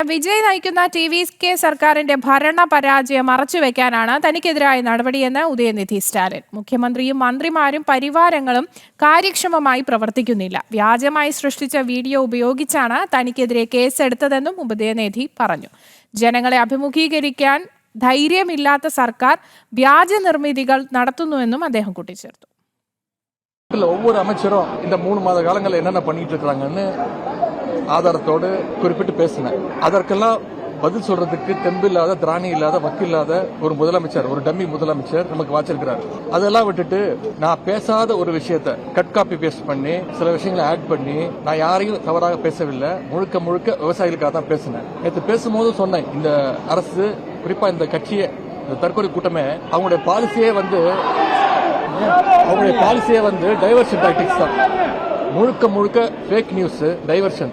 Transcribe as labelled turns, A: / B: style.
A: വിജയ് നയിക്കുന്ന ടി.വി.കെ സർക്കാരിന്റെ ഭരണ പരാജയം മറച്ചുവെക്കാനാണ് തനിക്കെതിരായ നടപടിയെന്ന് ഉദയനിധി സ്റ്റാലിൻ. മുഖ്യമന്ത്രിയും മന്ത്രിമാരും പരിവാരങ്ങളും കാര്യക്ഷമമായി പ്രവർത്തിക്കുന്നില്ല. വ്യാജമായി സൃഷ്ടിച്ച വീഡിയോ ഉപയോഗിച്ചാണ് തനിക്കെതിരെ കേസെടുത്തതെന്നും ഉദയനിധി പറഞ്ഞു. ജനങ്ങളെ അഭിമുഖീകരിക്കാൻ ധൈര്യമില്ലാത്ത സർക്കാർ വ്യാജ നിർമ്മിതികൾ നടത്തുന്നുവെന്നും അദ്ദേഹം കൂട്ടിച്ചേർത്തു.
B: ஒவ்வொரு அமைச்சரும் இந்த 3 மாத காலங்களில் என்னென்ன பண்ணிட்டு இருக்காங்கன்னு ஆதாரத்தோடு குறிப்பிட்டு பேசினேன். அதற்கெல்லாம் பதில் சொல்றதுக்கு தெம்பில்லாத, திராணி இல்லாத, வக்கில்லாத ஒரு முதலமைச்சர், ஒரு டம்மி முதலமைச்சர் நமக்கு வாச்சிருக்கிறார். அதெல்லாம் விட்டுட்டு நான் பேசாத ஒரு விஷயத்தை கட் காப்பி பேஸ்ட் பண்ணி சில விஷயங்களை ஆட் பண்ணி நான் யாரையும் தவறாக பேசவில்லை. முழுக்க முழுக்க விவசாயிகளுக்காக தான் பேசினேன். நேற்று பேசும்போது சொன்னேன், இந்த அரசு குறிப்பா இந்த கட்சியை, இந்த தற்கொலை கூட்டமே அவங்களுடைய பாலிசியே டைவர்ஷன் டாக்டிக்ஸ் தான். முழுக்க முழுக்க ஃபேக் நியூஸ், டைவர்ஷன்.